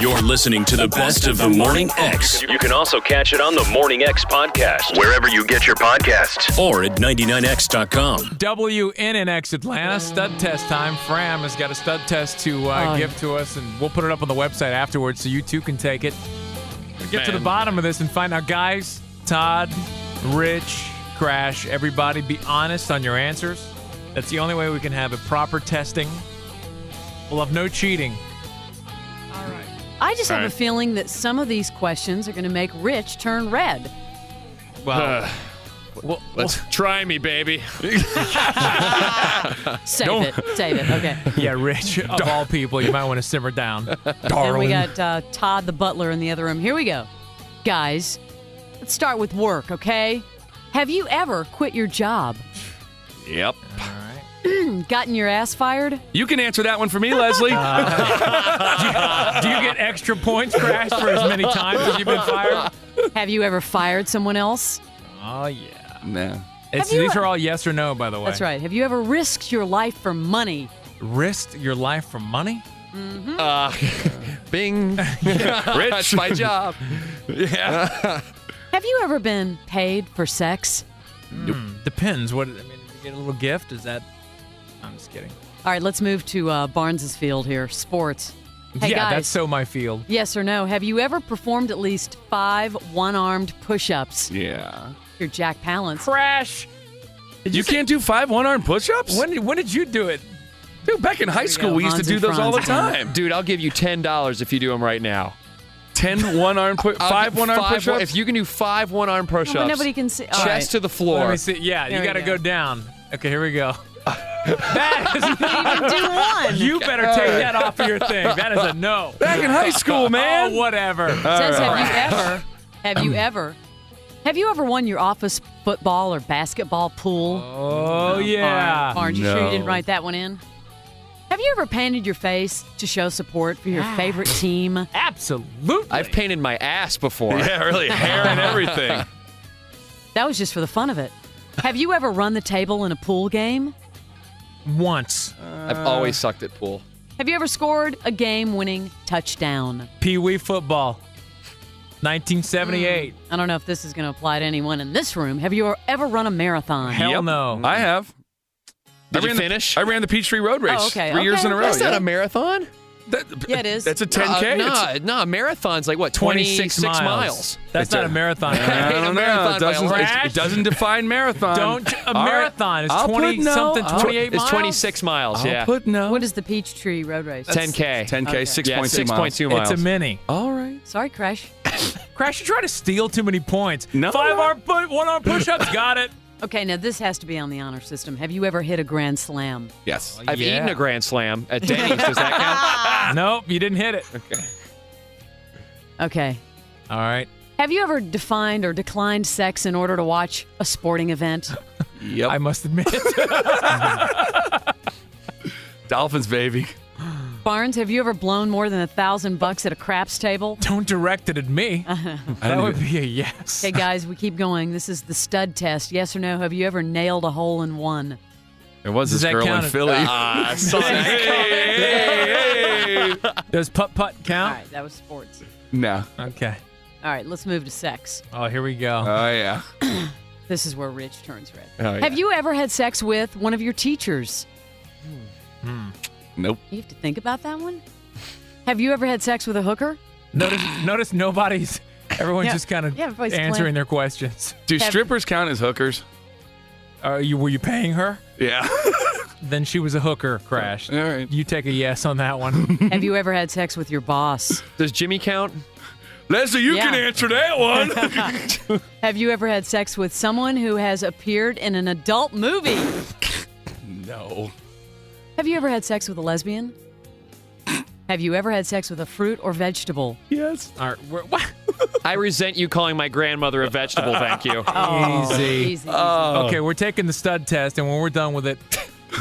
You're listening to the best of the Morning X. You can also catch it on the Morning X podcast, wherever you get your podcasts, or at 99x.com. WNNX Atlanta, stud test time. Fram has got a stud test to give to us, and we'll put it up on the website afterwards so you too can take it. We'll get to the bottom of this and find out, guys. Todd, Rich, Crash, everybody, be honest on your answers. That's the only way we can have a proper testing. We'll have no cheating. All right. I just have a feeling that some of these questions are going to make Rich turn red. Well, let's try me, baby. Save it. Okay. Yeah, Rich, of all people, you might want to simmer down. And we got Todd the butler in the other room. Here we go. Guys, let's start with work, okay? Have you ever quit your job? Yep. Gotten your ass fired? You can answer that one for me, Leslie. Do you get extra points, Crash, for as many times as you've been fired? Have you ever fired someone else? Oh, yeah. Nah. These are all yes or no, by the way. That's right. Have you ever risked your life for money? Risked your life for money? Mm-hmm. Bing. Rich. That's my job. Yeah. Have you ever been paid for sex? Depends. Did you get a little gift? Is that... I'm just kidding. All right, let's move to Barnes' field here, sports. Hey, yeah, guys, that's so my field. Yes or no, have you ever performed at least 5 one-armed push-ups? Yeah. You're Jack Palance. Crash! You can't do 5 one-arm push-ups? When did you do it? Dude, back in high school, we used to do those all the time. Dude, I'll give you $10 if you do them right now. 5 one-arm push-ups? If you can do 5 one-arm push-ups. Well, nobody can see. Chest to the floor. Let me see. Yeah, you got to go down. Okay, here we go. That is even do one. You better take that off of your thing. That is a no. Back in high school, man. Oh, whatever. It says, have you ever won your office football or basketball pool? Oh, yeah. Aren't you sure you didn't write that one in? Have you ever painted your face to show support for your favorite team? Absolutely. I've painted my ass before. Yeah, really. Hair and everything. That was just for the fun of it. Have you ever run the table in a pool game? Once. I've always sucked at pool. Have you ever scored a game-winning touchdown? Pee-wee football. 1978. I don't know if this is going to apply to anyone in this room. Have you ever run a marathon? Hell no. I have. Did you finish? I ran the Peachtree Road Race 3 years in a row. That's not a marathon. Yeah, it is. That's a 10K. No, a marathon's like, what, 26 miles? That's not a marathon. I don't know. It doesn't define marathon. Marathon is 20-something, 28 miles? It's 26 miles, yeah. I'll put no. What is the Peachtree Road Race? 10K. 10K, Okay. 6.2 miles. 6.2 miles. It's a mini. All right. Sorry, Crash. Crash, you try to steal too many points. No. 1-arm push-ups, got it. Okay, now this has to be on the honor system. Have you ever hit a grand slam? Yes. I've eaten a Grand Slam at Denny's. Does that count? Nope, you didn't hit it. Okay. Okay. All right. Have you ever defined or declined sex in order to watch a sporting event? Yep. I must admit. Dolphins, baby. Barnes, have you ever blown more than $1,000 at a craps table? Don't direct it at me. That would be a yes. Okay, guys, we keep going. This is the stud test. Yes or no? Have you ever nailed a hole in one? There was this girl in Philly. Hey. Does putt-putt count? All right, that was sports. No. Okay. All right, let's move to sex. Oh, here we go. Oh, yeah. This is where Rich turns red. Oh, yeah. Have you ever had sex with one of your teachers? Nope. You have to think about that one. Have you ever had sex with a hooker? Notice everyone's just kind of answering their questions. Do strippers count as hookers? Were you paying her? Yeah. Then she was a hooker, Crash. All right. You take a yes on that one. Have you ever had sex with your boss? Does Jimmy count? Leslie, you can answer that one. Have you ever had sex with someone who has appeared in an adult movie? No. Have you ever had sex with a lesbian? Have you ever had sex with a fruit or vegetable? Yes. All right. What? I resent you calling my grandmother a vegetable, thank you. Easy. Okay, we're taking the stud test, and when we're done with it,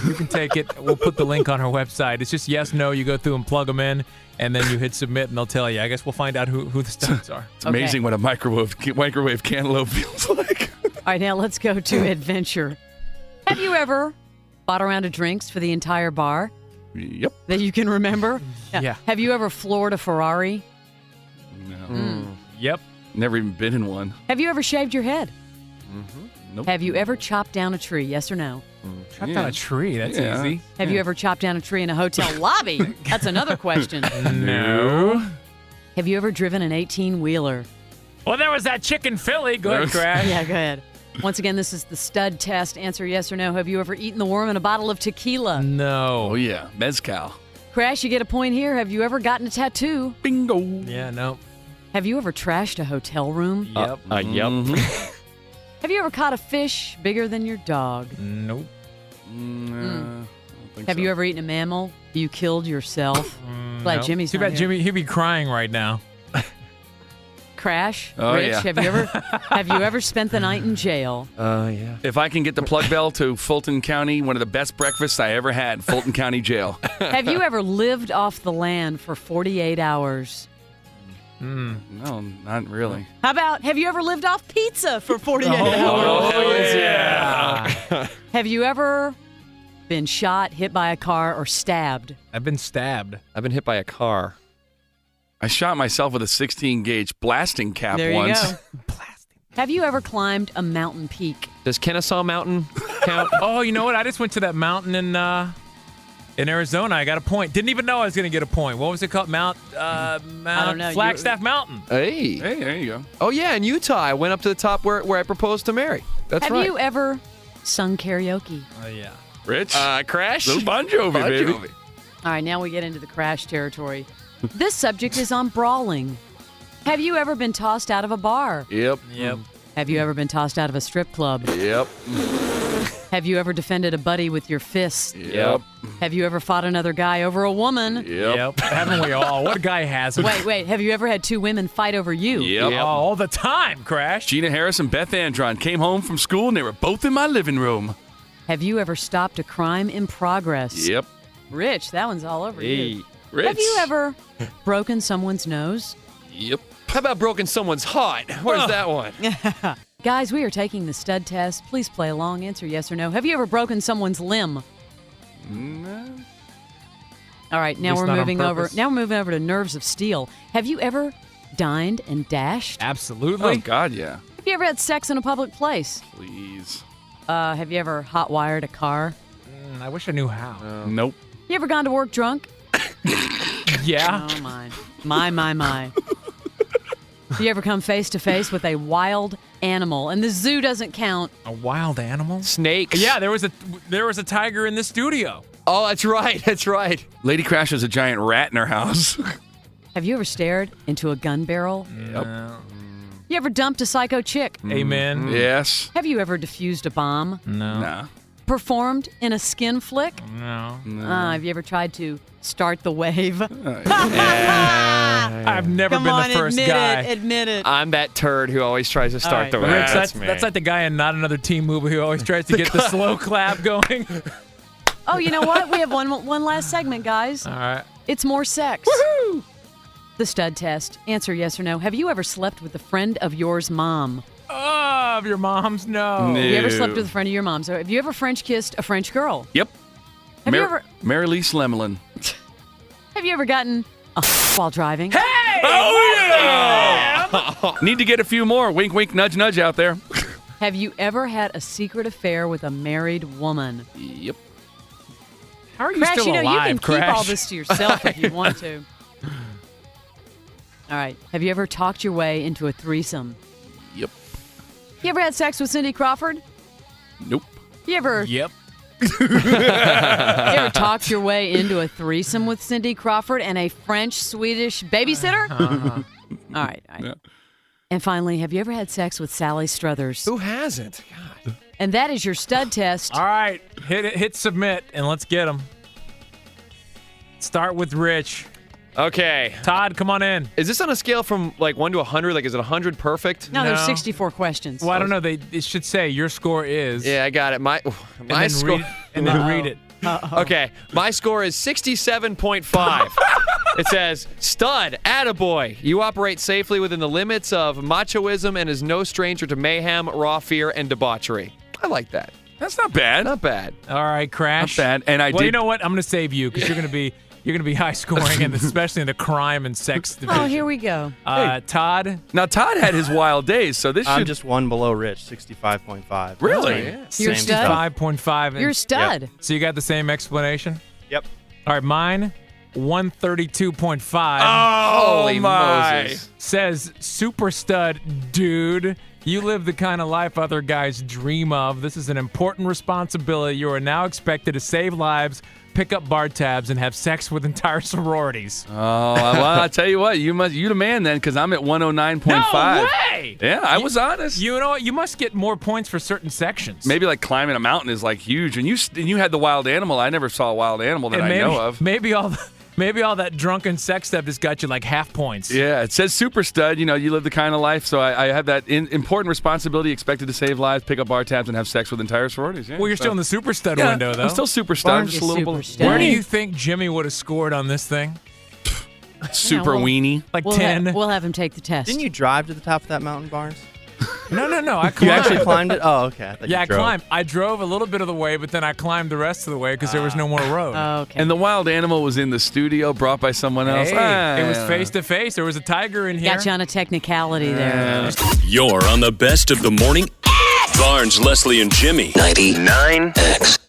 you can take it. We'll put the link on our website. It's just yes, no. You go through and plug them in, and then you hit submit, and they'll tell you. I guess we'll find out who the studs are. It's amazing what a microwave cantaloupe feels like. All right, now let's go to adventure. Have you ever bought a round of drinks for the entire bar? Yep. That you can remember? Yeah. Have you ever floored a Ferrari? No. Yep. Never even been in one. Have you ever shaved your head? Nope. Have you ever chopped down a tree? Yes or no? Chopped down a tree. That's Yeah. easy. Have you ever chopped down a tree in a hotel lobby? That's another question. No. Have you ever driven an 18-wheeler? Well, there was that chicken Philly. Go ahead, Crash. Yeah, go ahead. Once again, this is the stud test. Answer yes or no. Have you ever eaten the worm in a bottle of tequila? No. Oh, yeah. Mezcal. Crash, you get a point here. Have you ever gotten a tattoo? Bingo. Yeah, no. Have you ever trashed a hotel room? Yep. Yep. Have you ever caught a fish bigger than your dog? Nope. I don't think Have so. you ever eaten a mammal you killed yourself? Glad Nope. Jimmy's Too not bad here. Jimmy. He'd be crying right now. Crash, Oh, Rich, yeah. have you ever spent the night in jail? Yeah. If I can get the plug bell to Fulton County, one of the best breakfasts I ever had, Fulton County Jail. Have you ever lived off the land for 48 hours? No, not really. How about have you ever lived off pizza for 48 hours? Oh, yeah. Have you ever been shot, hit by a car, or stabbed? I've been stabbed. I've been hit by a car. I shot myself with a 16-gauge blasting cap There once. you go. Have you ever climbed a mountain peak? Does Kennesaw Mountain count? Oh, you know what? I just went to that mountain in Arizona. I got a point. Didn't even know I was going to get a point. What was it called? Mount don't know. Flagstaff Mountain. Hey. Hey, there you go. Oh, yeah, in Utah. I went up to the top where I proposed to Mary. That's Have right. you ever sung karaoke? Oh, yeah. Rich? Crash? Little Bon Jovi, baby. All right, now we get into the crash territory. This subject is on brawling. Have you ever been tossed out of a bar? Yep. Yep. Have you ever been tossed out of a strip club? Yep. Have you ever defended a buddy with your fist? Yep. Have you ever fought another guy over a woman? Yep. Haven't we all? What guy hasn't? Wait. Have you ever had two women fight over you? Yep. Oh, all the time, Crash. Gina Harris and Beth Andron came home from school and they were both in my living room. Have you ever stopped a crime in progress? Yep. Rich, that one's all over you. Rich. Have you ever broken someone's nose? Yep. How about broken someone's heart? Where's that one? Guys, we are taking the stud test. Please play along. Answer yes or no. Have you ever broken someone's limb? No. All right, now least we're not on moving over. purpose. Now we're moving over to nerves of steel. Have you ever dined and dashed? Absolutely. Oh, God, yeah. Have you ever had sex in a public place? Please. Have you ever hot wired a car? I wish I knew how. Nope. You ever gone to work drunk? Yeah. Oh my. Have you ever come face to face with a wild animal? And the zoo doesn't count. A wild animal? Snakes. Yeah, there was a tiger in the studio. Oh, that's right. That's right. Lady Crash has a giant rat in her house. Have you ever stared into a gun barrel? Yep. You ever dumped a psycho chick? Amen. Yes. Have you ever defused a bomb? No. Nah. Performed in a skin flick? No. Have you ever tried to start the wave? I've never Come been on, the first admit guy. it. Admit it. I'm that turd who always tries to start the All way. right, Rich, me. that's like the guy in Not Another Teen movie who always tries to get the slow clap going. Oh, you know what? We have one last segment, guys. All right. It's more sex. Woohoo! The stud test. Answer yes or no. Have you ever slept with a friend of yours mom? Oh, of your mom's? No. No. Have you ever slept with a friend of your mom's? So have you ever French kissed a French girl? Yep. Have you ever Mary Lee Slemelin. have you ever gotten a while driving? Oh, yeah! Need to get a few more. Wink, wink, nudge, nudge out there. Have you ever had a secret affair with a married woman? Yep. How are you Crash, still you know alive, you can Crash? keep all this to yourself if you want to. All right. Have you ever talked your way into a threesome? Yep. You ever had sex with Cindy Crawford? Nope. You ever Yep. talked your way into a threesome with Cindy Crawford and a French-Swedish babysitter? All right. Yeah. And finally, have you ever had sex with Sally Struthers? Who hasn't? God. And that is your stud test. All right. Hit submit, and let's get them. Start with Rich. Okay. Todd, come on in. Is this on a scale from like 1 to 100? Like, is it 100 perfect? No, there's No. 64 questions. Well, I don't know. It should say your score is. Yeah, I got it. My then score. read it. Okay, my score is 67.5. It says, stud, attaboy. You operate safely within the limits of machoism and is no stranger to mayhem, raw fear, and debauchery. I like that. That's not bad. Not bad. All right, Crash. Not bad. And you know what? I'm going to save you because you're going to be high scoring, and especially in the crime and sex division. Oh, here we go. Todd. Now, Todd had his wild days, so this I'm should... just one below Rich, 65.5. Really? Yeah. You're a stud. 5.5. You're a stud. Yep. So you got the same explanation? Yep. All right, mine, 132.5. Holy my. Moses. Says, super stud, dude. You live the kind of life other guys dream of. This is an important responsibility. You are now expected to save lives, pick up bar tabs, and have sex with entire sororities. Oh, well, I'll tell you what. You the man then, because I'm at 109.5. No way! Yeah, I was honest. You know what? You must get more points for certain sections. Maybe like climbing a mountain is like huge. And you had the wild animal. I never saw a wild animal that And I know of. Maybe all that drunken sex stuff just got you like half points. Yeah, it says super stud. You know, you live the kind of life. So I have that important responsibility, expected to save lives, pick up bar tabs, and have sex with entire sororities. Yeah, Well, you're still in the super stud window, though. I'm still super stud. Aren't Just you a little super bit stud? Where do you think Jimmy would have scored on this thing? super well- weenie. Like We'll 10? we'll have him take the test. Didn't you drive to the top of that mountain, Barnes? No. I You climbed. actually climbed it? Oh, okay. Yeah, I I climbed. I drove a little bit of the way, but then I climbed the rest of the way because there was no more road. Oh, okay. And the wild animal was in the studio, brought by someone else. Hey, it was face to face. There was a tiger in here. Got you on a technicality there. You're on the best of the morning. Barnes, Leslie, and Jimmy. 99X.